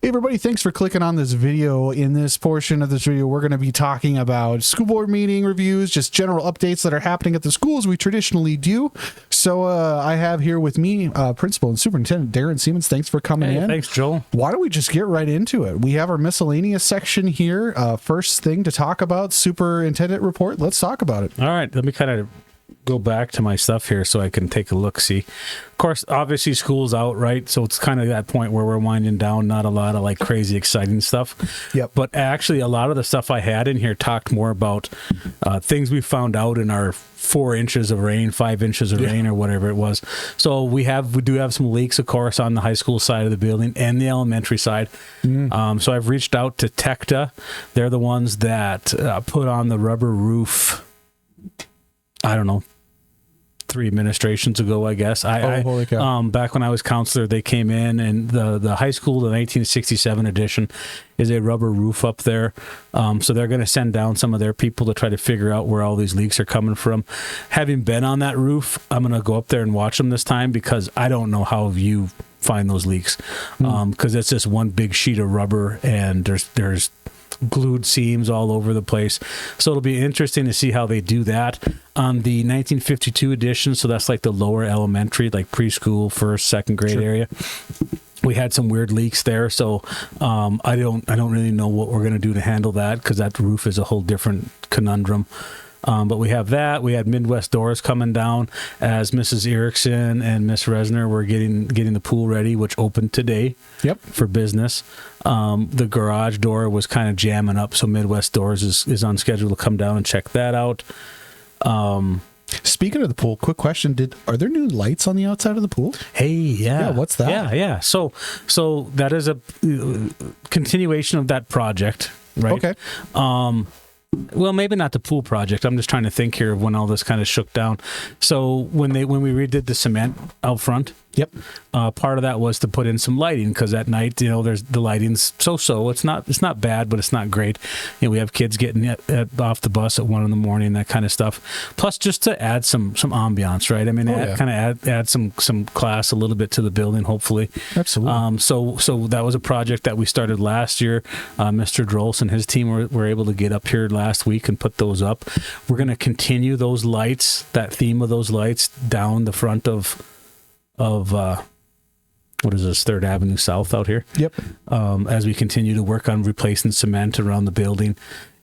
Hey everybody, thanks for clicking on this video. In this portion of this video, we're going to be talking about school board meeting reviews, just general updates that are happening at the schools we traditionally do. So I have here with me Principal and Superintendent Darren Siemens. Thanks for coming in. Thanks, Joel. Why don't we just get right into it? We have our miscellaneous section here. First thing to talk about, Superintendent report. Let's talk about it. All right, let me kind of go back to my stuff here so I can take a look-see. Of course, obviously school's out, right? So it's kind of that point where we're winding down, not a lot of like crazy exciting stuff. Yep. But actually a lot of the stuff I had in here talked more about things we found out in our 4 inches of rain, 5 inches of rain, or whatever it was. So we do have some leaks, of course, on the high school side of the building and the elementary side. So I've reached out to Tecta. They're the ones that put on the rubber roof, I don't know, 3 administrations ago, I guess. Holy cow. Back when I was counselor, they came in, and the high school, the 1967 edition, is a rubber roof up there. So they're going to send down some of their people to try to figure out where all these leaks are coming from. Having been on that roof, I'm going to go up there and watch them this time because I don't know how you find those leaks. Because it's just one big sheet of rubber, and there's glued seams all over the place. So it'll be interesting to see how they do that. On the 1952 edition, so that's like the lower elementary, like preschool, first, second grade area, we had some weird leaks there. So I don't really know what we're going to do to handle that, because that roof is a whole different conundrum. But we have that. We had Midwest doors coming down as Mrs. Erickson and Miss Resner were getting the pool ready, which opened today. For business. The garage door was kind of jamming up, so Midwest doors is on schedule to come down and check that out. Speaking of the pool, quick question: are there new lights on the outside of the pool? Hey, yeah. What's that? Yeah. So that is a continuation of that project, right? Okay. Well, maybe not the pool project. I'm just trying to think here of when all this kind of shook down. So when we redid the cement out front, part of that was to put in some lighting, because at night, there's the lighting's so. It's not bad, but it's not great. We have kids getting off the bus at 1 a.m, that kind of stuff. Plus, just to add some ambiance, right? I mean, add some class a little bit to the building, hopefully. Absolutely. So that was a project that we started last year. Mr. Drolls and his team were able to get up here last week and put those up. We're going to continue those lights, that theme of those lights, down the front of what is this, 3rd Avenue South out here? As we continue to work on replacing cement around the building.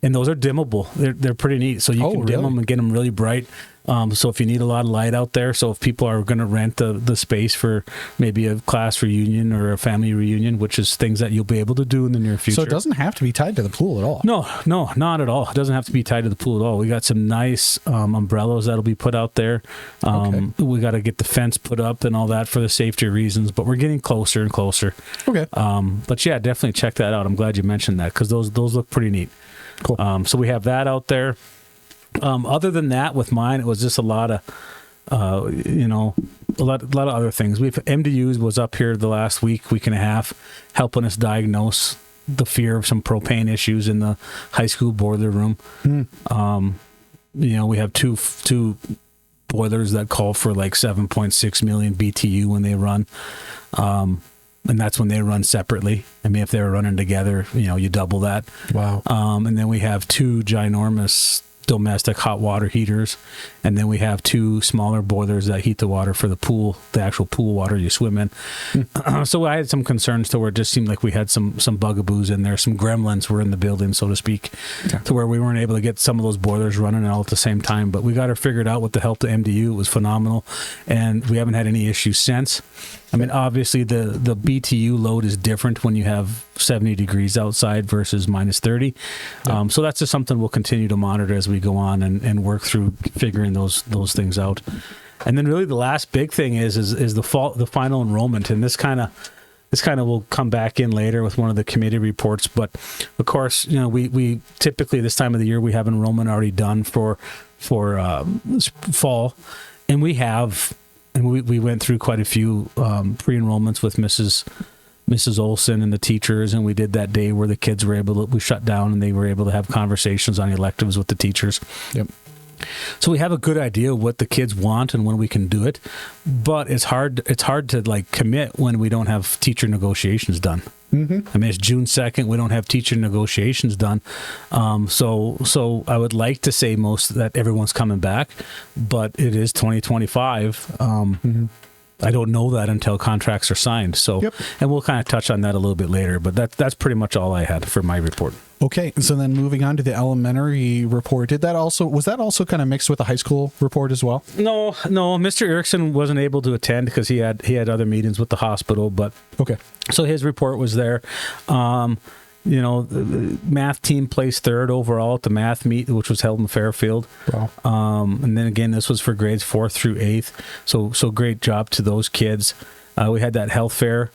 And those are dimmable. They're pretty neat. So you can dim them and get them really bright. So if you need a lot of light out there, so if people are going to rent the space for maybe a class reunion or a family reunion, which is things that you'll be able to do in the near future. So it doesn't have to be tied to the pool at all. No, not at all. It doesn't have to be tied to the pool at all. We got some nice umbrellas that'll be put out there. We got to get the fence put up and all that for the safety reasons, but we're getting closer and closer. But yeah, definitely check that out. I'm glad you mentioned that, because those look pretty neat. Cool. So we have that out there. Other than that, with mine, it was just a lot of, a lot of other things. MDUs was up here the last week and a half, helping us diagnose the fear of some propane issues in the high school boiler room. We have two boilers that call for like 7.6 million BTU when they run. And that's when they run separately. I mean, if they were running together, you double that. Wow. And then we have 2 ginormous domestic hot water heaters, and then we have 2 smaller boilers that heat the water for the pool, the actual pool water you swim in. So I had some concerns to where it just seemed like we had some bugaboos in there, some gremlins were in the building, so to speak, to where we weren't able to get some of those boilers running all at the same time. But we got her figured out with the help of MDU. It was phenomenal, and we haven't had any issues since. I mean, obviously the BTU load is different when you have 70 degrees outside versus minus 30. So that's just something we'll continue to monitor as we go on and work through figuring those things out. And then really the last big thing is the final enrollment. And this kind of will come back in later with one of the committee reports. But of course, we typically this time of the year, we have enrollment already done for fall, and we went through quite a few pre-enrollments with Mrs. Olson and the teachers, and we did that day where the kids were we shut down and they were able to have conversations on electives with the teachers. So we have a good idea of what the kids want and when we can do it, but it's hard to like commit when we don't have teacher negotiations done. Mm-hmm. I mean, it's June 2nd. We don't have teacher negotiations done. So I would like to say that everyone's coming back, but it is 2025. I don't know that until contracts are signed. So, and we'll kind of touch on that a little bit later, but that's pretty much all I had for my report. Okay. So then moving on to the elementary report, was that also kind of mixed with the high school report as well? No, Mr. Erickson wasn't able to attend because he had other meetings with the hospital, but okay. So his report was there. The math team placed third overall at the math meet, which was held in Fairfield. Wow. And then again, this was for grades 4th through 8th. So great job to those kids. We had that health fair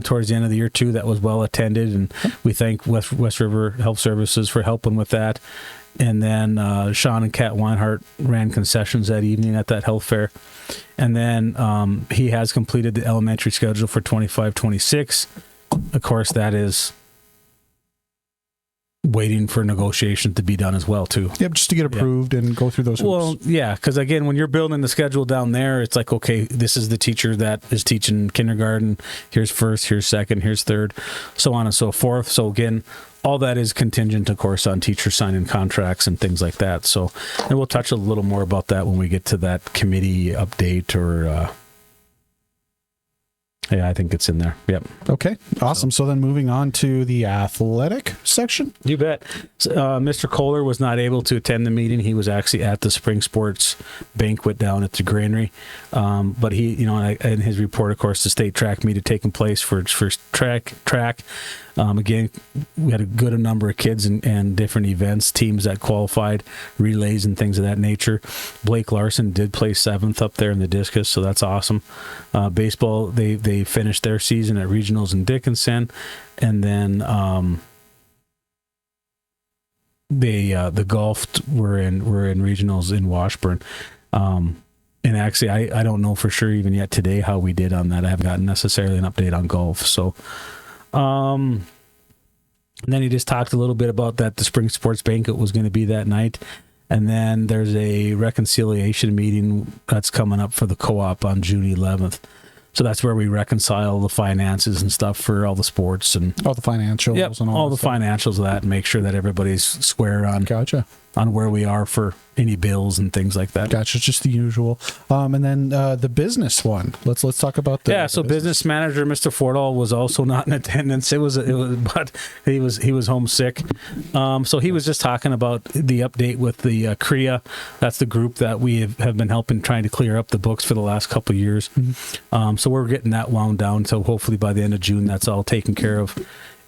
towards the end of the year too. That was well attended, and we thank West River Health Services for helping with that. And then Sean and Kat Weinhardt ran concessions that evening at that health fair. And then he has completed the elementary schedule for 25-26. Of course, that is waiting for negotiations to be done as well too. Yep, just to get approved and go through those hoops. Well, yeah, because again, when you're building the schedule down there, it's like, okay, this is the teacher that is teaching kindergarten. Here's first, here's second, here's third, so on and so forth. So again, all that is contingent, of course, on teachers signing contracts and things like that. So, and we'll touch a little more about that when we get to that committee update or yeah, I think it's in there. Yep. Okay. Awesome. So then moving on to the athletic section. You bet. Mr. Kohler was not able to attend the meeting. He was actually at the spring sports banquet down at the granary. But he, in his report, of course, the state track meet had taken place for track. Again, we had a good number of kids and different events, teams that qualified, relays and things of that nature. Blake Larson did place 7th up there in the discus, so that's awesome. Baseball, they finished their season at regionals in Dickinson, and then the golf were in regionals in Washburn. And actually, I don't know for sure even yet today how we did on that. I haven't gotten necessarily an update on golf, so. And then he just talked a little bit about that the spring sports banquet was going to be that night. And then there's a reconciliation meeting that's coming up for the co-op on June 11th. So that's where we reconcile the finances and stuff for all the sports and all the financials and all the financials of that, and make sure that everybody's square on on where we are for any bills and things like that. Gotcha, just the usual. And then the business one. Let's talk about the So business manager Mr. Fordall was also not in attendance. But he was homesick. So he was just talking about the update with the CREA. That's the group that we have been helping trying to clear up the books for the last couple of years. Mm-hmm. So we're getting that wound down. So hopefully by the end of June, that's all taken care of.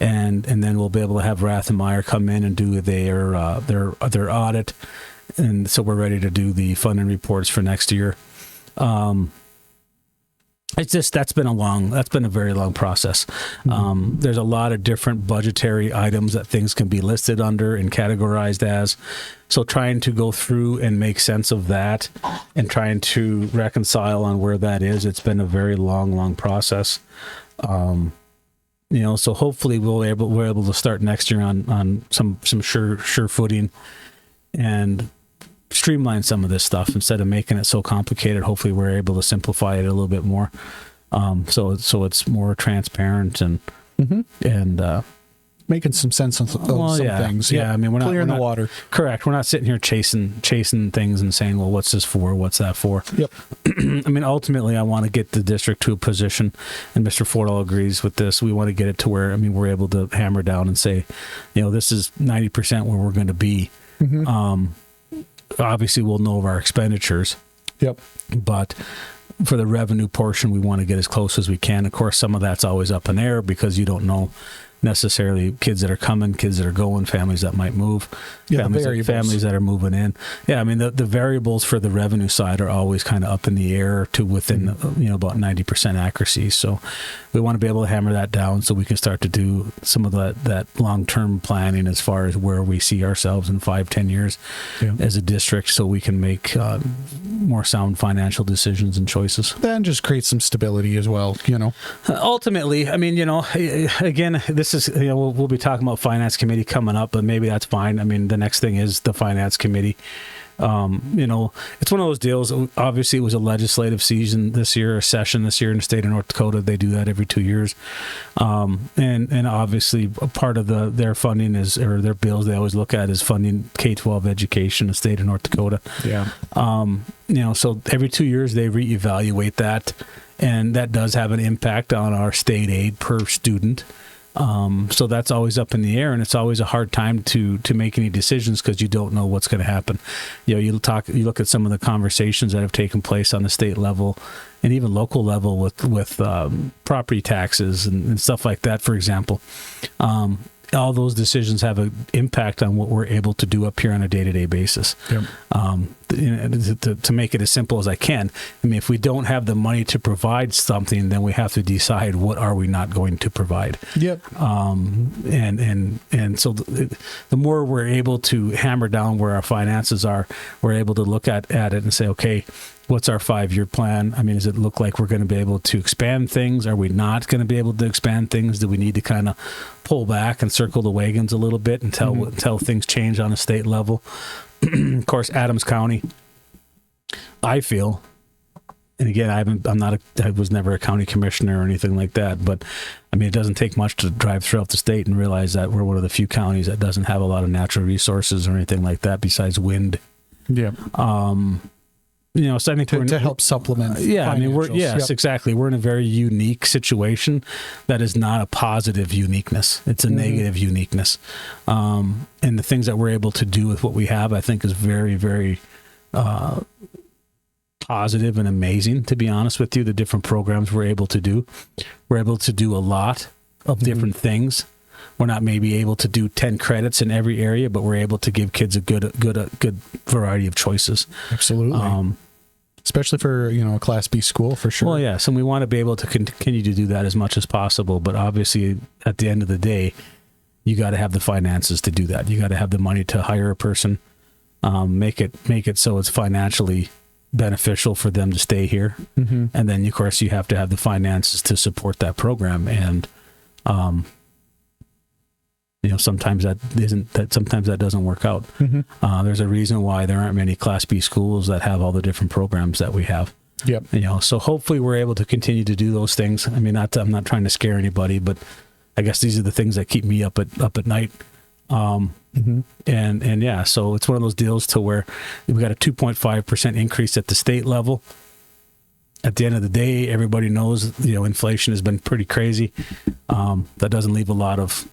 And then we'll be able to have Rath and Meyer come in and do their audit, and so we're ready to do the funding reports for next year. It's just that's been a very long process. There's a lot of different budgetary items that things can be listed under and categorized as. So trying to go through and make sense of that and trying to reconcile on where that is, it's been a very long process. So hopefully we're able to start next year on some sure footing and streamline some of this stuff instead of making it so complicated. Hopefully we're able to simplify it a little bit more, so it's more transparent and making some sense of some things. Yeah, I mean, we're clearing not the water. Correct. We're not sitting here chasing things and saying, well, what's this for? What's that for? Yep. I mean, ultimately, I want to get the district to a position, and Mr. Fordall agrees with this. We want to get it to where, we're able to hammer down and say, this is 90% where we're going to be. Mm-hmm. Obviously, we'll know of our expenditures. Yep. But for the revenue portion, we want to get as close as we can. Of course, some of that's always up in air because you don't know necessarily kids that are coming, kids that are going, families that might move, families that are moving in. Yeah, I mean, the variables for the revenue side are always kind of up in the air to within, about 90% accuracy. So we want to be able to hammer that down so we can start to do some of that long-term planning as far as where we see ourselves in 5-10 years as a district, so we can make more sound financial decisions and choices. Then just create some stability as well, Ultimately, I mean, again, this is, we'll be talking about finance committee coming up, but maybe that's fine. I mean, the next thing is the finance committee. It's one of those deals. Obviously, it was a legislative session this year in the state of North Dakota. They do that every 2 years. And obviously, a part of their funding or their bills they always look at is funding K-12 education in the state of North Dakota. Yeah. So every 2 years they reevaluate that, and that does have an impact on our state aid per student. So that's always up in the air, and it's always a hard time to make any decisions because you don't know what's going to happen. You look at some of the conversations that have taken place on the state level and even local level with property taxes and stuff like that, for example. All those decisions have an impact on what we're able to do up here on a day-to-day basis. Yep. To make it as simple as I can, I mean, if we don't have the money to provide something, then we have to decide what are we not going to provide. Yep. And so the more we're able to hammer down where our finances are, we're able to look at it and say, okay, what's our 5-year plan? I mean, does it look like we're going to be able to expand things? Are we not going to be able to expand things? Do we need to kind of pull back and circle the wagons a little bit until things change on a state level? Of course, Adams County, I feel, and again, I was never a county commissioner or anything like that, but I mean, it doesn't take much to drive throughout the state and realize that we're one of the few counties that doesn't have a lot of natural resources or anything like that besides wind. Yeah. So I think to help supplement. Yeah, I mean, exactly. We're in a very unique situation that is not a positive uniqueness. It's a negative uniqueness. And the things that we're able to do with what we have, I think, is very, very positive and amazing, to be honest with you. The different programs we're able to do. We're able to do a lot of different things. We're not maybe able to do 10 credits in every area, but we're able to give kids a good variety of choices. Absolutely. Especially for, a Class B school, for sure. Well, yes, and we want to be able to continue to do that as much as possible. But obviously, at the end of the day, you got to have the finances to do that. You got to have the money to hire a person, make it so it's financially beneficial for them to stay here. Mm-hmm. And then, of course, you have to have the finances to support that program. And sometimes sometimes that doesn't work out. Mm-hmm. There's a reason why there aren't many Class B schools that have all the different programs that we have. Yep. So hopefully we're able to continue to do those things. I mean, I'm not trying to scare anybody, but I guess these are the things that keep me up at night. Mm-hmm. And yeah, so it's one of those deals to where we got a 2.5% increase at the state level. At the end of the day, everybody knows, inflation has been pretty crazy. That doesn't leave a lot of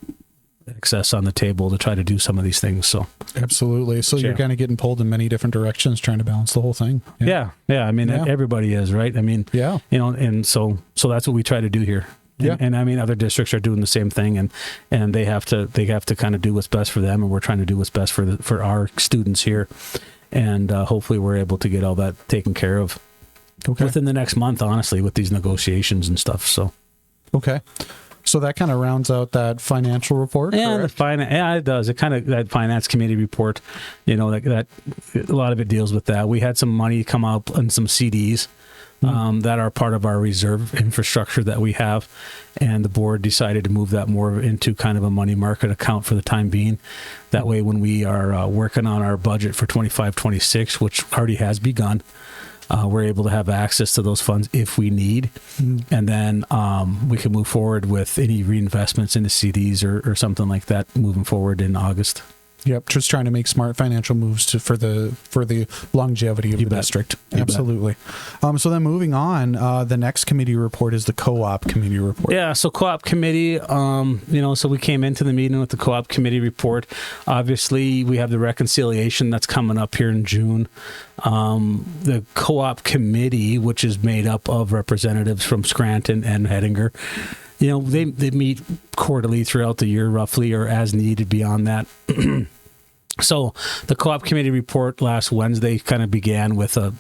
excess on the table to try to do some of these things. So absolutely. So you're kind of getting pulled in many different directions, trying to balance the whole thing. Yeah. I mean, everybody is, right? I mean, and so that's what we try to do here. And I mean, other districts are doing the same thing, and they have to kind of do what's best for them, and we're trying to do what's best for our students here, and hopefully we're able to get all that taken care of within the next month, honestly, with these negotiations and stuff. So So that kind of rounds out that financial report. Yeah, it does. It kind of, that finance committee report, that a lot of it deals with that. We had some money come up in some CDs that are part of our reserve infrastructure that we have, and the board decided to move that more into kind of a money market account for the time being. That way, when we are working on our budget for 25-26, which already has begun, we're able to have access to those funds if we need. And then we can move forward with any reinvestments into CDs or something like that moving forward in August. Yep, just trying to make smart financial moves for the longevity of the district. Absolutely. So then moving on, the next committee report is the co-op committee report. Yeah, so co-op committee, so we came into the meeting with the co-op committee report. Obviously, we have the reconciliation that's coming up here in June. The co-op committee, which is made up of representatives from Scranton and Hettinger, they meet quarterly throughout the year, roughly, or as needed beyond that. So the co-op committee report last Wednesday kind of began with a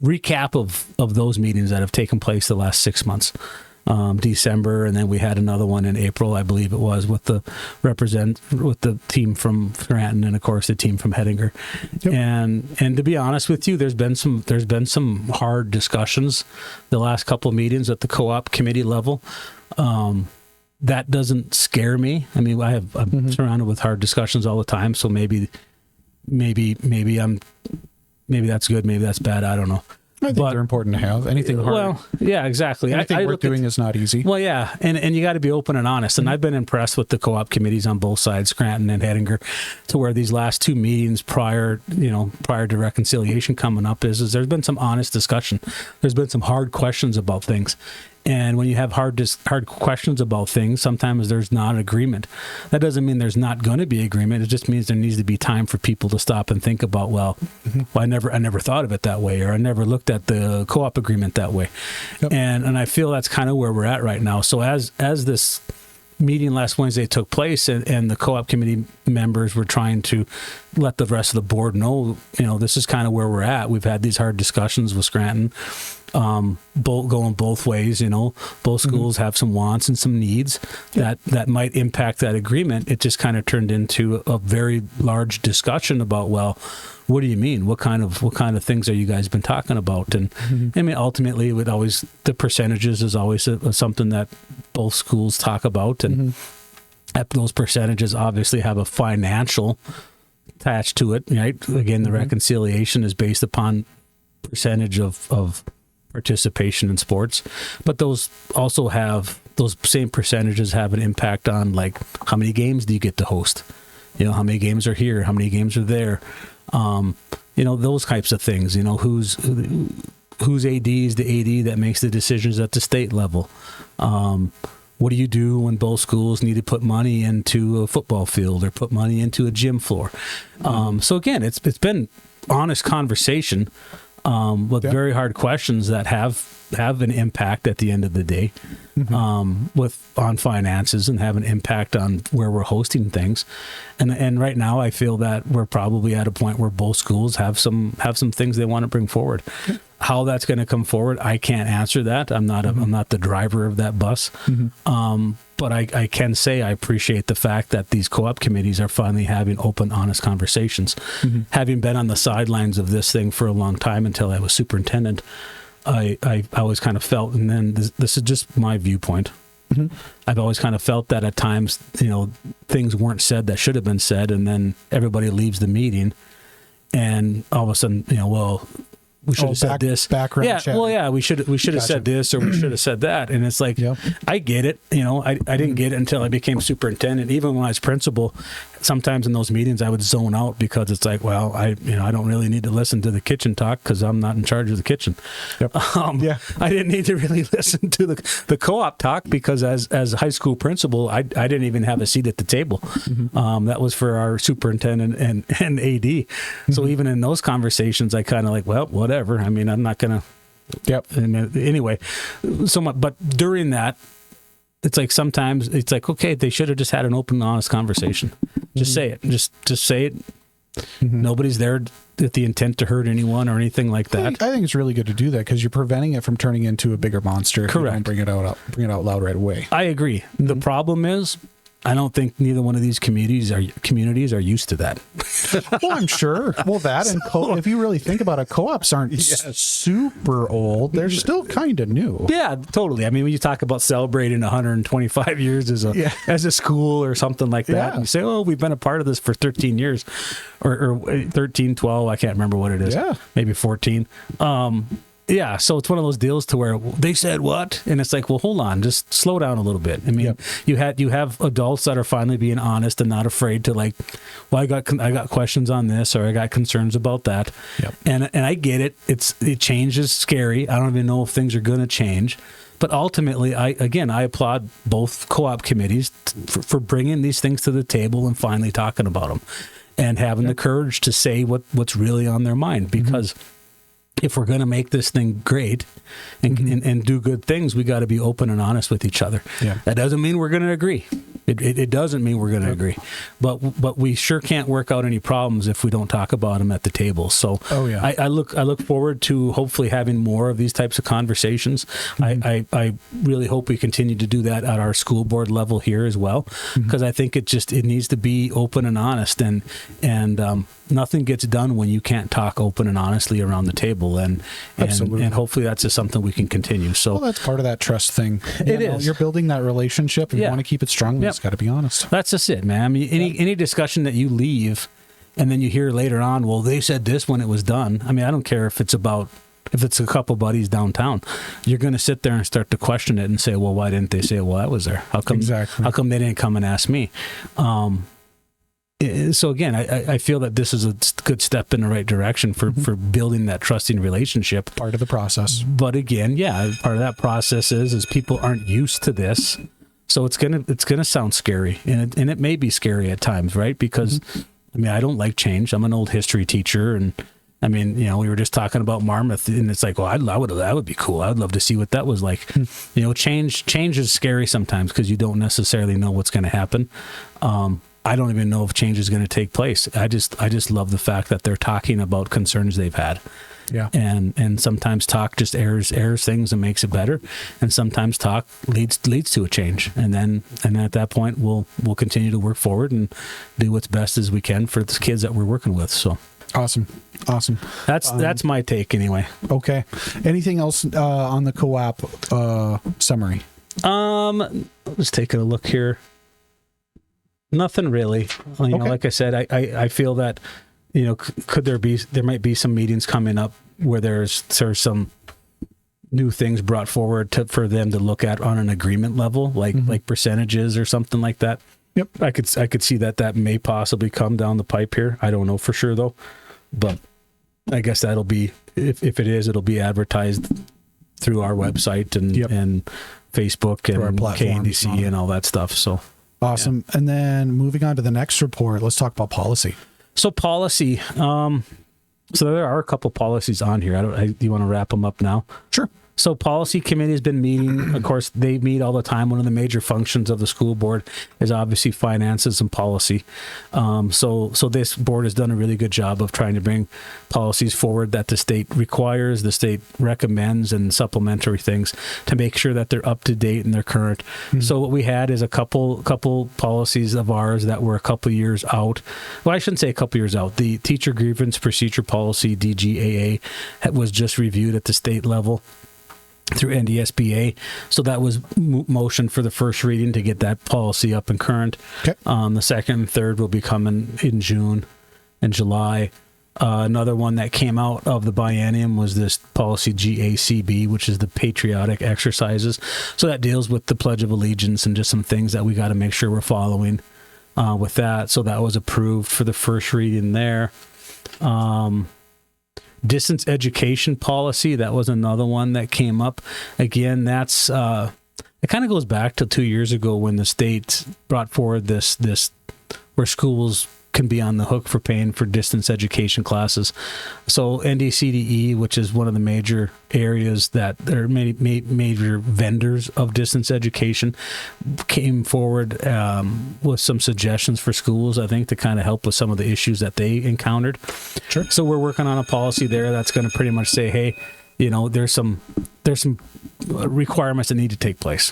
recap of those meetings that have taken place the last 6 months. December, and then we had another one in April, I believe it was, with the team from Scranton and of course the team from Hettinger. Yep. And to be honest with you, there's been some hard discussions the last couple of meetings at the co-op committee level. That doesn't scare me. I mean, I'm surrounded with hard discussions all the time, so maybe maybe that's good, maybe that's bad. I don't know. I think they're important to have. Anything hard. Well, yeah, exactly. Anything worth doing is not easy. Well, yeah, and you got to be open and honest. And I've been impressed with the co-op committees on both sides, Scranton and Hettinger, to where these last two meetings prior to reconciliation coming up is there's been some honest discussion. There's been some hard questions about things. And when you have hard questions about things, sometimes there's not agreement. That doesn't mean there's not going to be agreement. It just means there needs to be time for people to stop and think about, well, I never thought of it that way, or I never looked at the co-op agreement that way. Yep. And I feel that's kind of where we're at right now. So as this meeting last Wednesday took place, and the co-op committee members were trying to let the rest of the board know, this is kind of where we're at. We've had these hard discussions with Scranton, going both ways. Both schools have some wants and some needs that might impact that agreement. It just kind of turned into a very large discussion about, well, what do you mean? What kind of things are you guys been talking about? And I mean, ultimately, the percentages is always something that both schools talk about, and those percentages obviously have a financial attached to it, right? Again, the reconciliation is based upon percentage of participation in sports, but those same percentages have an impact on, like, how many games do you get to host? How many games are here? How many games are there? Those types of things. Whose AD is the AD that makes the decisions at the state level? What do you do when both schools need to put money into a football field or put money into a gym floor? So again, it's been honest conversation, with very hard questions that have an impact at the end of the day, on finances, and have an impact on where we're hosting things. And right now, I feel that we're probably at a point where both schools have some things they want to bring forward. How that's going to come forward, I can't answer that. I'm not the driver of that bus. But I can say I appreciate the fact that these co-op committees are finally having open, honest conversations. Having been on the sidelines of this thing for a long time until I was superintendent, I always kind of felt, and then this is just my viewpoint, I've always kind of felt that at times, things weren't said that should have been said, and then everybody leaves the meeting, and all of a sudden, we should have said this. Background check. We should have said this, or we should have said that. And it's like, I get it. I didn't get it until I became superintendent. Even when I was principal, sometimes in those meetings I would zone out, because it's like, well, I don't really need to listen to the kitchen talk because I'm not in charge of the kitchen. I didn't need to really listen to the co-op talk, because as a high school principal, I didn't even have a seat at the table. That was for our superintendent and AD. So even in those conversations, I kind of like, well, whatever. I mean, I'm not going to. Anyway, but during that, it's like sometimes it's like, okay, they should have just had an open, honest conversation. Just say it. Just say it. Nobody's there with the intent to hurt anyone or anything like that. I think it's really good to do that, because you're preventing it from turning into a bigger monster. If Correct. You don't bring it out loud right away. I agree. The problem is, I don't think neither one of these communities are used to that. Well, I'm sure. Well, that and if you really think about it, co-ops aren't super old. They're still kind of new. Yeah, totally. I mean, when you talk about celebrating 125 years as a school or something like that, and you say, oh, we've been a part of this for 13 years, or 13, 12, I can't remember what it is. Maybe 14. Yeah, so it's one of those deals to where they said what, and it's like, well, hold on, just slow down a little bit. I mean, you have adults that are finally being honest and not afraid to, like, well, I got questions on this, or I got concerns about that, and I get it. Change is scary. I don't even know if things are going to change, but ultimately, I applaud both co-op committees for bringing these things to the table and finally talking about them, and having the courage to say what's really on their mind, because. If we're going to make this thing great and do good things, we got to be open and honest with each other. That doesn't mean we're going to agree. It doesn't mean we're going to agree, but we sure can't work out any problems if we don't talk about them at the table. So I look forward to hopefully having more of these types of conversations. I really hope we continue to do that at our school board level here as well, because I think it needs to be open and honest, and nothing gets done when you can't talk open and honestly around the table, and hopefully that's just something we can continue. So that's part of that trust thing. You're building that relationship, and you want to keep it strong. It's got to be honest. That's just it, man. I mean, any discussion that you leave And then you hear later on, well, they said this when it was done. I mean, I don't care if it's a couple buddies downtown. You're going to sit there and start to question it and say, well, why didn't they say, well, that was there? How come they didn't come and ask me? So again, I feel that this is a good step in the right direction for building that trusting relationship. Part of the process. But again, part of that process is people aren't used to this. So it's gonna sound scary, and it may be scary at times, right? Because I mean, I don't like change. I'm an old history teacher, and I mean, we were just talking about Marmouth, and it's like, well, that would be cool. I would love to see what that was like. Change is scary sometimes because you don't necessarily know what's going to happen. I don't even know if change is going to take place. I just love the fact that they're talking about concerns they've had. Yeah. And sometimes talk just airs things and makes it better. And sometimes talk leads to a change. And at that point we'll continue to work forward and do what's best as we can for the kids that we're working with. So Awesome. That's my take anyway. Okay. Anything else on the co-op summary? Just taking a look here. Nothing really. Like I said, I feel that there might be some meetings coming up where there's some new things brought forward for them to look at on an agreement level, like percentages or something like that. Yep. I could see that may possibly come down the pipe here. I don't know for sure though, but I guess that'll be, if it is, it'll be advertised through our website and Facebook and KNDC and all that stuff. So awesome. Yeah. And then moving on to the next report, let's talk about policy. So policy, so there are a couple policies on here. Do you want to wrap them up now? Sure. So policy committee has been meeting. Of course, they meet all the time. One of the major functions of the school board is obviously finances and policy. So this board has done a really good job of trying to bring policies forward that the state requires, the state recommends, and supplementary things to make sure that they're up to date and they're current. Mm-hmm. So what we had is a couple policies of ours that were a couple years out. Well, I shouldn't say a couple years out. The teacher grievance procedure policy, DGAA, was just reviewed at the state level through NDSBA. So that was motion for the first reading to get that policy up and current. Okay. The second and third will be coming in June and July. Another one that came out of the biennium was this policy GACB, which is the patriotic exercises. So that deals with the Pledge of Allegiance and just some things that we got to make sure we're following with that. So that was approved for the first reading there. Distance education policy, that was another one that came up. Again, that's it kind of goes back to 2 years ago when the state brought forward this where schools can be on the hook for paying for distance education classes. So NDCDE, which is one of the major areas that there are many major vendors of distance education, came forward with some suggestions for schools, I think, to kind of help with some of the issues that they encountered. Sure. So we're working on a policy there that's going to pretty much say, hey, there's some requirements that need to take place.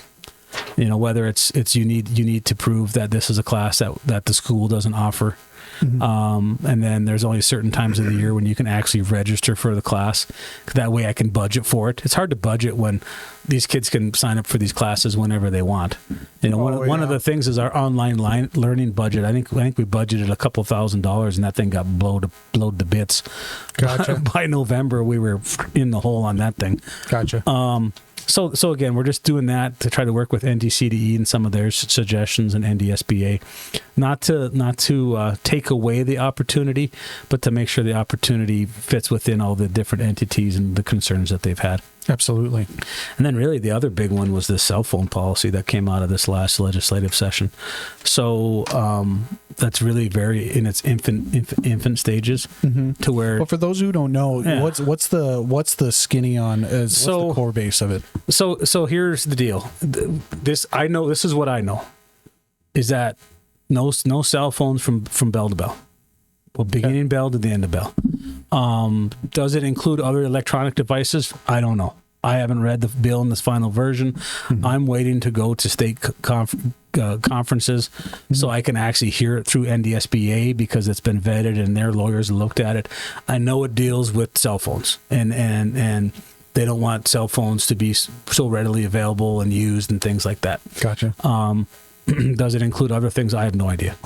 Whether it's you need to prove that this is a class that the school doesn't offer. Mm-hmm. And then there's only certain times of the year when you can actually register for the class. That way I can budget for it. It's hard to budget when these kids can sign up for these classes whenever they want. One of the things is our online learning budget. I think we budgeted a couple $1,000s and that thing got blowed to bits. Gotcha. By November, we were in the hole on that thing. Gotcha. So again, we're just doing that to try to work with NDCDE and some of their suggestions and NDSBA, not to take away the opportunity, but to make sure the opportunity fits within all the different entities and the concerns that they've had. Absolutely. And then really the other big one was the cell phone policy that came out of this last legislative session. So that's really very in its infant stages. Mm-hmm. To where. Well, for those who don't know, what's the skinny on? What's the core base of it? So here's the deal. This is what I know, is that no cell phones from bell to bell. Well, beginning bell to the end of bell. Does it include other electronic devices? I don't know. I haven't read the bill in this final version. Mm-hmm. I'm waiting to go to state conferences so I can actually hear it through NDSBA because it's been vetted and their lawyers looked at it. I know it deals with cell phones and they don't want cell phones to be so readily available and used and things like that. Gotcha. Does it include other things? I have no idea.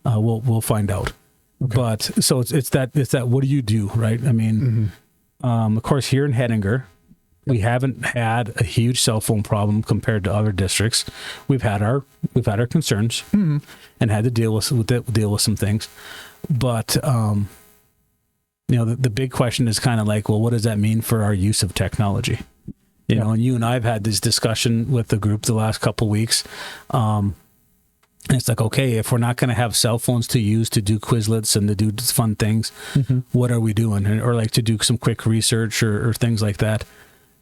We'll find out. But so it's that what do you do, right? I mean, of course, here in Hettinger, we haven't had a huge cell phone problem compared to other districts. We've had our concerns and had to deal with some things, but the big question is kind of like, well, what does that mean for our use of technology? You know, and you and I have had this discussion with the group the last couple of weeks. And it's like, okay, if we're not going to have cell phones to use to do Quizlets and to do fun things, what are we doing? Or like to do some quick research or things like that.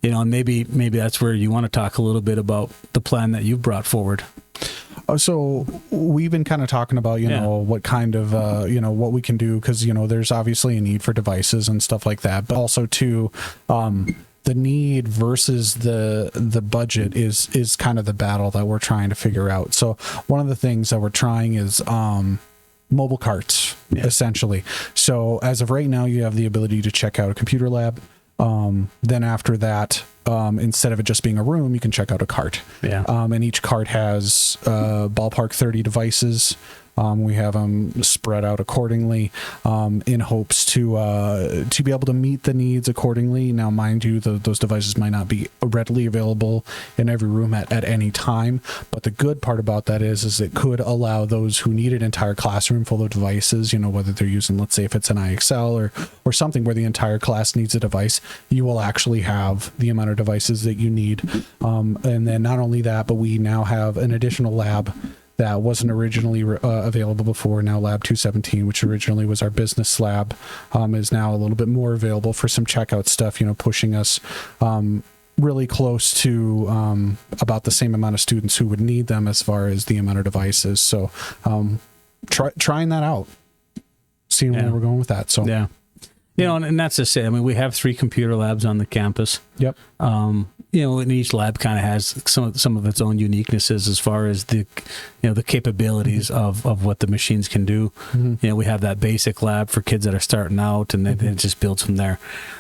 You know, and maybe that's where you want to talk a little bit about the plan that you've brought forward. So we've been kind of talking about, you know, what kind of, what we can do, because, you know, there's obviously a need for devices and stuff like that, but also too, the need versus the budget is kind of the battle that we're trying to figure out. So one of the things that we're trying is mobile carts, essentially. So as of right now, you have the ability to check out a computer lab. Then after that, instead of it just being a room, you can check out a cart. And each cart has ballpark 30 devices. We have them spread out accordingly in hopes to be able to meet the needs accordingly. Now, mind you, those devices might not be readily available in every room at any time. But the good part about that is it could allow those who need an entire classroom full of devices, you know, whether they're using, let's say if it's an IXL or something where the entire class needs a device, you will actually have the amount of devices that you need. And then not only that, but we now have an additional lab that wasn't originally available before. Now Lab 217, which originally was our business lab, is now a little bit more available for some checkout stuff, you know, pushing us really close to about the same amount of students who would need them as far as the amount of devices. So trying that out, seeing where we're going with that. So you know, and that's to say, I mean, we have 3 computer labs on the campus. You know, and each lab kind of has some of its own uniquenesses as far as the capabilities of what the machines can do. You know, we have that basic lab for kids that are starting out, and it just builds from there.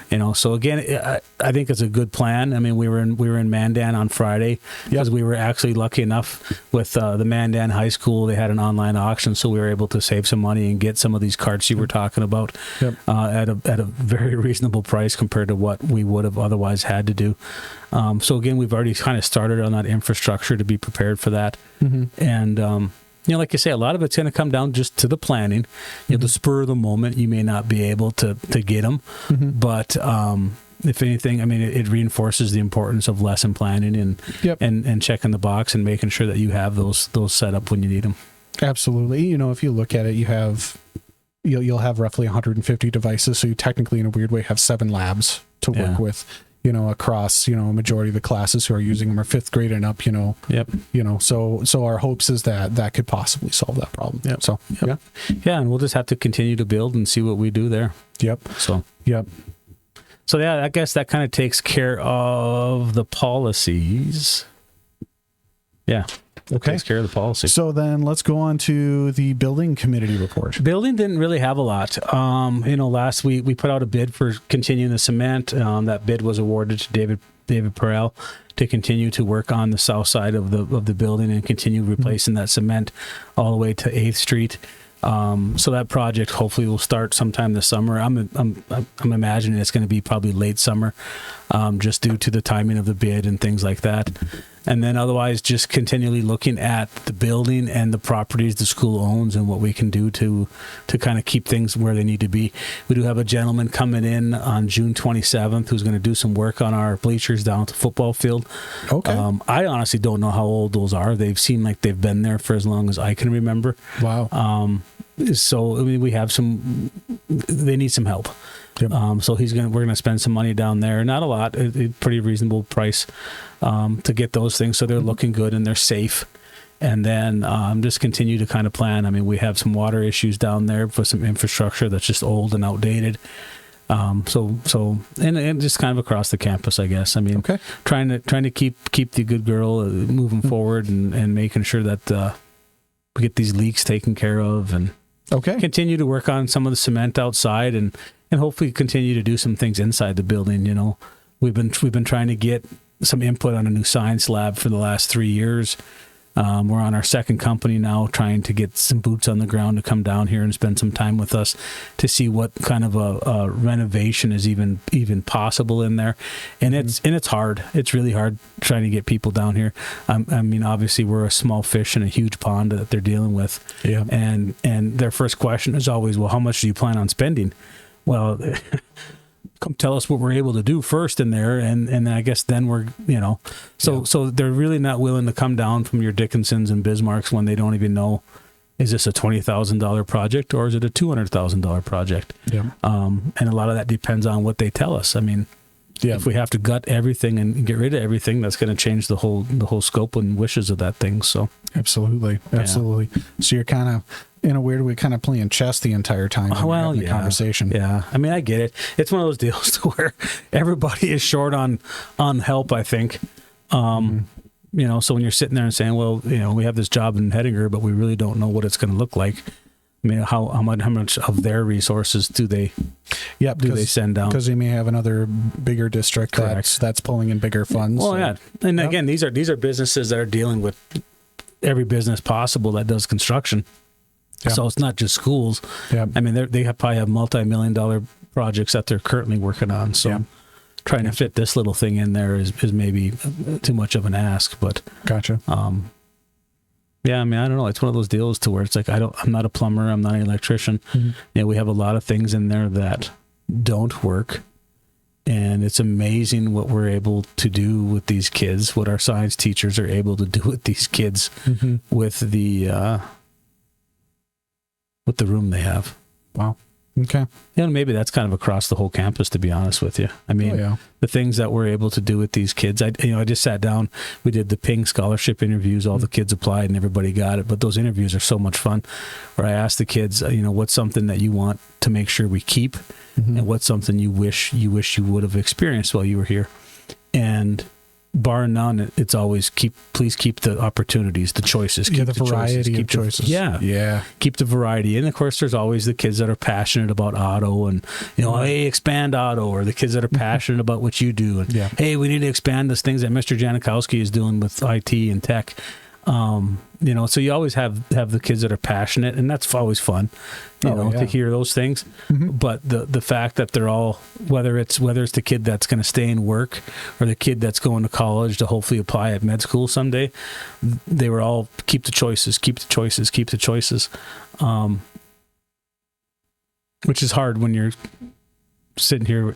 You know, so again, I think it's a good plan. I mean, we were in Mandan on Friday because we were actually lucky enough with the Mandan High School. They had an online auction, so we were able to save some money and get some of these carts you were talking about at a very reasonable price compared to what we would have otherwise had to do. So again, we've already kind of started on that infrastructure to be prepared for that. And, you know, like you say, a lot of it's going to come down just to the planning. You know, the spur of the moment, you may not be able to get them. But if anything, I mean, it reinforces the importance of lesson planning and checking the box and making sure that you have those set up when you need them. Absolutely. You know, if you look at it, you'll have roughly 150 devices. So you technically, in a weird way, have 7 labs to work with. You know, across, you know, a majority of the classes who are using them are 5th grade and up, you know. You know, so our hopes is that could possibly solve that problem. So, and we'll just have to continue to build and see what we do there. So, I guess that kind of takes care of the policies. Okay. Takes care of the policy. So then let's go on to the building committee report. Building didn't really have a lot. You know, last week we put out a bid for continuing the cement. That bid was awarded to David Perel to continue to work on the south side of the building and continue replacing that cement all the way to 8th Street. So that project hopefully will start sometime this summer. I'm imagining it's going to be probably late summer, just due to the timing of the bid and things like that. And then otherwise just continually looking at the building and the properties the school owns and what we can do to kind of keep things where they need to be. We do have a gentleman coming in on June 27th who's going to do some work on our bleachers down at the football field. I honestly don't know how old those are. They've seemed like they've been there for as long as I can remember. Wow. So I mean, we have they need some help. So we're going to spend some money down there. Not a lot, a pretty reasonable price to get those things. So they're looking good and they're safe. And then just continue to kind of plan. I mean, we have some water issues down there for some infrastructure that's just old and outdated. And just kind of across the campus, I guess. I mean, trying to keep the good girl moving forward and making sure that we get these leaks taken care of and continue to work on some of the cement outside and hopefully continue to do some things inside the building. You know, we've been trying to get some input on a new science lab for the last 3 years. We're on our second company now, trying to get some boots on the ground to come down here and spend some time with us to see what kind of a renovation is even possible in there. And it's hard. It's really hard trying to get people down here. I mean, obviously we're a small fish in a huge pond that they're dealing with. Yeah. And their first question is always, well, how much do you plan on spending? Well, come tell us what we're able to do first in there, and I guess then we're, so they're really not willing to come down from your Dickinsons and Bismarcks when they don't even know, is this a $20,000 project or is it a $200,000 project? Yeah. And a lot of that depends on what they tell us. I mean, if we have to gut everything and get rid of everything, that's going to change the whole scope and wishes of that thing. So absolutely. So you're kind of, in a weird way, kind of playing chess the entire time. Well, the conversation. Yeah. I mean, I get it. It's one of those deals to where everybody is short on help, I think. So when you're sitting there and saying, well, we have this job in Hettinger, but we really don't know what it's going to look like. I mean, how much of their resources do they send down? Because they may have another bigger district that's pulling in bigger funds. Well, yeah. And again, these are businesses that are dealing with every business possible that does construction. Yeah. So it's not just schools. Yeah. I mean, they probably have multi-million-dollar projects that they're currently working on. So trying to fit this little thing in there is maybe too much of an ask. But gotcha. Yeah, I mean, I don't know. It's one of those deals to where it's like, I'm not a plumber. I'm not an electrician. Mm-hmm. We have a lot of things in there that don't work. And it's amazing what we're able to do with these kids, what our science teachers are able to do with these kids with the room they have. Wow. Okay. Maybe that's kind of across the whole campus, to be honest with you. I mean, the things that we're able to do with these kids, I just sat down, we did the Ping scholarship interviews, all the kids applied and everybody got it. But those interviews are so much fun, where I asked the kids, what's something that you want to make sure we keep, and what's something you wish you would have experienced while you were here. And bar none, it's always please keep the opportunities, the choices, keep the variety of choices. Yeah. Keep the variety. And of course, there's always the kids that are passionate about auto and, hey, expand auto, or the kids that are passionate about what you do. And hey, we need to expand those things that Mr. Janikowski is doing with IT and tech. So you always have the kids that are passionate, and that's always fun, to hear those things. Mm-hmm. But the fact that they're all, whether it's the kid that's going to stay and work, or the kid that's going to college to hopefully apply at med school someday, they were all keep the choices, which is hard when you're sitting here.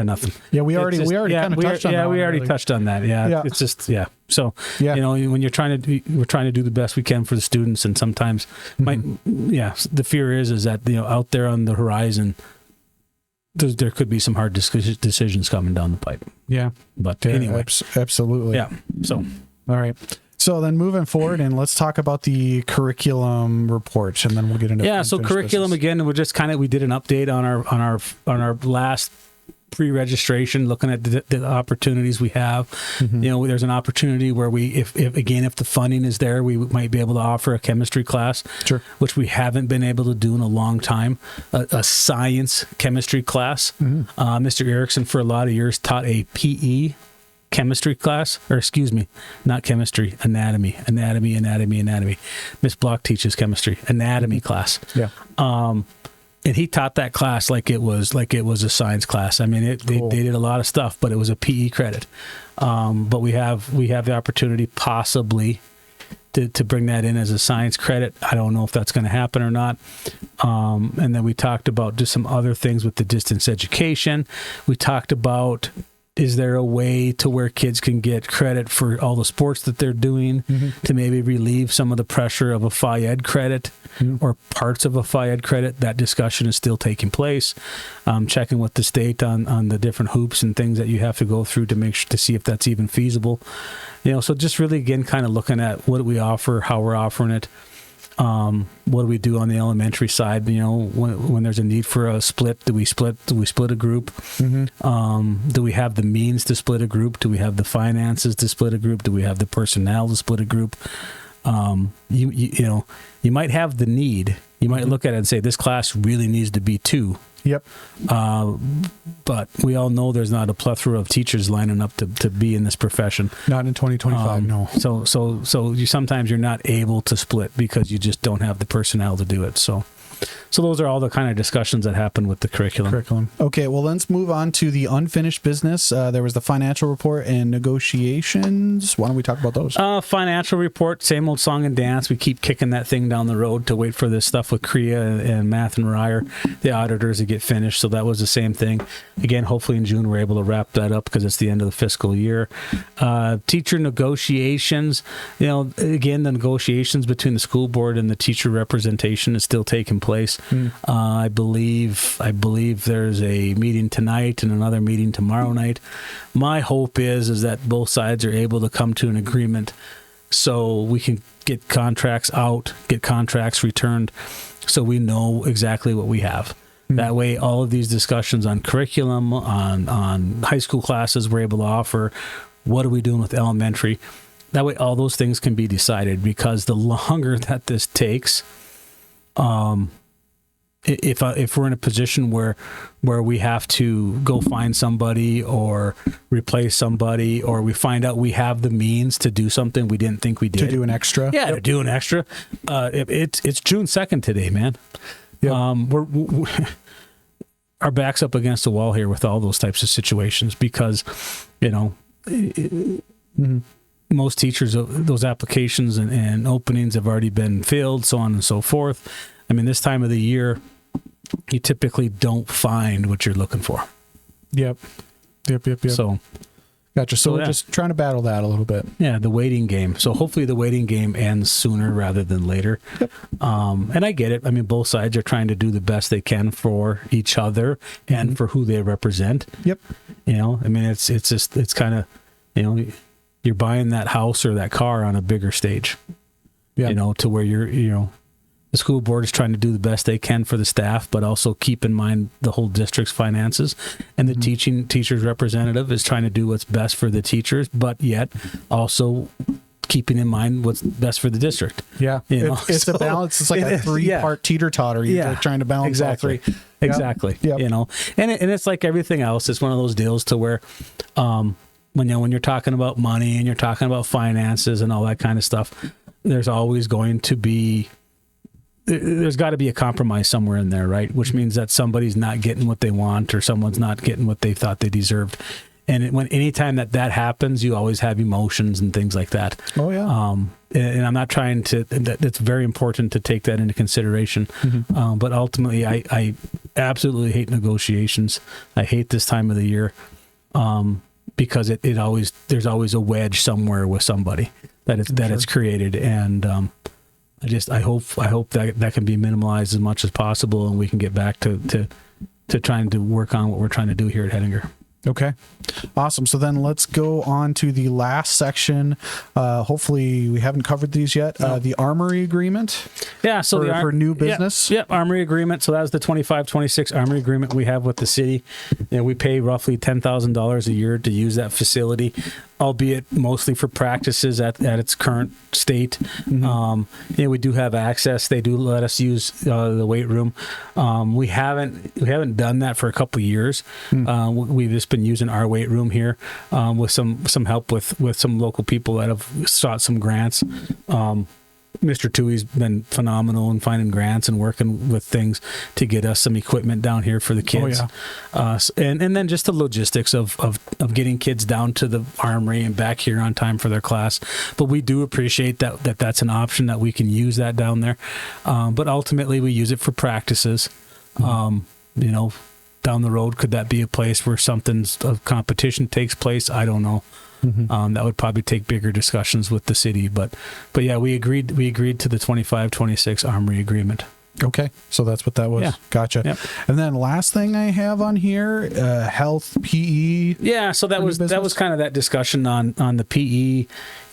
Nothing. Yeah, we already kind of touched on that. Yeah, we already touched on that. Yeah. It's just So when we're trying to do the best we can for the students, and sometimes the fear is that out there on the horizon, there could be some hard decisions coming down the pipe. Yeah, but anyway, absolutely. Yeah. So all right. So then moving forward, and let's talk about the curriculum report, and then we'll get into so curriculum business. Again. We're just we did an update on our last pre-registration, looking at the opportunities we have. Mm-hmm. There's an opportunity where if the funding is there, we might be able to offer a chemistry class, which we haven't been able to do in a long time. A science chemistry class. Mm-hmm. Mr. Erickson for a lot of years taught a PE chemistry class, or excuse me, not chemistry, anatomy. Miss Block teaches chemistry, anatomy class. Yeah. And he taught that class like it was a science class. I mean, they did a lot of stuff, but it was a PE credit. But we have the opportunity possibly to bring that in as a science credit. I don't know if that's going to happen or not. And then we talked about just some other things with the distance education. We talked about, is there a way to where kids can get credit for all the sports that they're doing to maybe relieve some of the pressure of a Phi Ed credit or parts of a Phi Ed credit? That discussion is still taking place. Checking with the state on the different hoops and things that you have to go through to see if that's even feasible. So just really, again, kind of looking at what do we offer, how we're offering it. What do we do on the elementary side? When there's a need for a split, do we split a group? Mm-hmm. Do we have the means to split a group? Do we have the finances to split a group? Do we have the personnel to split a group? You might have the need. You might look at it and say, this class really needs to be 2. Yep. But we all know there's not a plethora of teachers lining up to be in this profession. Not in 2025, no. So sometimes you're not able to split because you just don't have the personnel to do it. So those are all the kind of discussions that happen with the curriculum. Okay, well, let's move on to the unfinished business. There was the financial report and negotiations. Why don't we talk about those? Financial report, same old song and dance. We keep kicking that thing down the road to wait for this stuff with CREA and Math and Ryer, the auditors, to get finished. So that was the same thing. Again, hopefully in June we're able to wrap that up because it's the end of the fiscal year. Teacher negotiations. Again, the negotiations between the school board and the teacher representation is still taking place. I believe there's a meeting tonight and another meeting tomorrow night. My hope is that both sides are able to come to an agreement so we can get contracts out, get contracts returned, so we know exactly what we have. That way, all of these discussions on curriculum, on high school classes, we're able to offer. What are we doing with elementary? That way, all those things can be decided, because the longer that this takes, if we're in a position where we have to go find somebody or replace somebody, or we find out we have the means to do something we didn't think we did. To do an extra? Yeah, to do an extra. It's June 2nd today, man. Yep. We're our back's up against the wall here with all those types of situations, because, most teachers, those applications and openings have already been filled, so on and so forth. I mean, this time of the year, you typically don't find what you're looking for. Yep. So, gotcha. So we're just trying to battle that a little bit. Yeah, the waiting game. So hopefully the waiting game ends sooner rather than later. Yep. And I get it. I mean, both sides are trying to do the best they can for each other and for who they represent. Yep. I mean, it's kind of, you're buying that house or that car on a bigger stage. Yeah. To where the school board is trying to do the best they can for the staff, but also keep in mind the whole district's finances. And the teachers representative is trying to do what's best for the teachers, but yet also keeping in mind what's best for the district. Yeah. It's a balance. It's like a 3-part teeter-totter. You're trying to balance all 3. Exactly. Yep. And it's like everything else. It's one of those deals to where, when you're talking about money and you're talking about finances and all that kind of stuff, there's always going to be, there's got to be a compromise somewhere in there, right? Which means that somebody's not getting what they want, or someone's not getting what they thought they deserved. And anytime that happens, you always have emotions and things like that. Oh yeah. And I'm not trying to. It's very important to take that into consideration. But ultimately, I absolutely hate negotiations. I hate this time of the year, because there's always a wedge somewhere with somebody that it's created. And I hope that can be minimalized as much as possible, and we can get back to trying to work on what we're trying to do here at Hettinger. Okay. Awesome. So then let's go on to the last section. Hopefully we haven't covered these yet. No. The Armory Agreement. Yeah. So for new business. Yep. Armory Agreement. So that was the 25-26 Armory Agreement we have with the city. We pay roughly $10,000 a year to use that facility, albeit mostly for practices at its current state. We do have access. They do let us use the weight room. We haven't done that for a couple of years. We've just been using our weight room here with some help with some local people that have sought some grants. Mr. Tui's been phenomenal in finding grants and working with things to get us some equipment down here for the kids. Oh, yeah. And then just the logistics of getting kids down to the Armory and back here on time for their class. But we do appreciate that's an option, that we can use that down there. But ultimately we use it for practices. Down the road, could that be a place where something's of competition takes place? I don't know. That would probably take bigger discussions with the city, but yeah, we agreed to the 25-26 Armory Agreement. Okay, so that's what that was. Yeah. Gotcha. Yep. And then last thing I have on here, health, PE. Yeah, so that was kind of that discussion on the PE.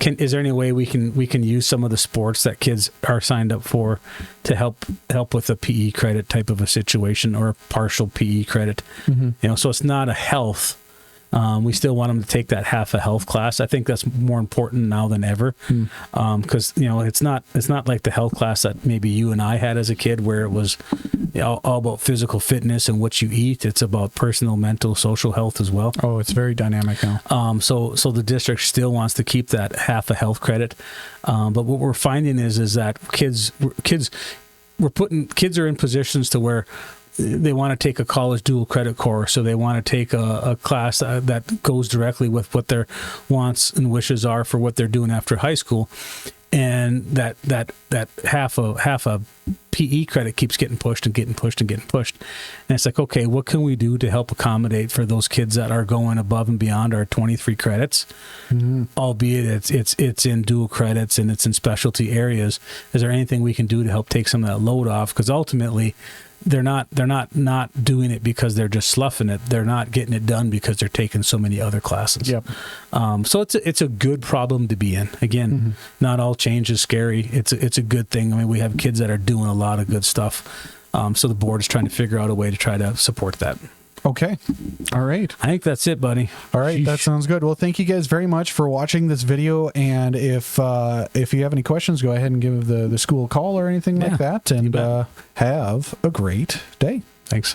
Is there any way we can use some of the sports that kids are signed up for to help with a PE credit type of a situation, or a partial PE credit? So it's not a health We still want them to take that half a health class. I think that's more important now than ever, because it's not like the health class that maybe you and I had as a kid, where it was all about physical fitness and what you eat. It's about personal, mental, social health as well. Oh, it's very dynamic now. So the district still wants to keep that half a health credit, but what we're finding is that kids are in positions to where they want to take a college dual credit course, so they want to take a class that goes directly with what their wants and wishes are for what they're doing after high school, and that half a PE credit keeps getting pushed and getting pushed and getting pushed, and it's like, okay, what can we do to help accommodate for those kids that are going above and beyond our 23 credits, albeit it's in dual credits and it's in specialty areas? Is there anything we can do to help take some of that load off? Because ultimately, they're not doing it because they're just sloughing it. They're not getting it done because they're taking so many other classes. Yep. So it's a good problem to be in. Again, not all change is scary. It's a good thing. I mean, we have kids that are doing a lot of good stuff. So the board is trying to figure out a way to try to support that. Okay. All right. I think that's it, buddy. All right. That sounds good. Well, thank you guys very much for watching this video. And if you have any questions, go ahead and give the school a call or anything like that. And have a great day. Thanks.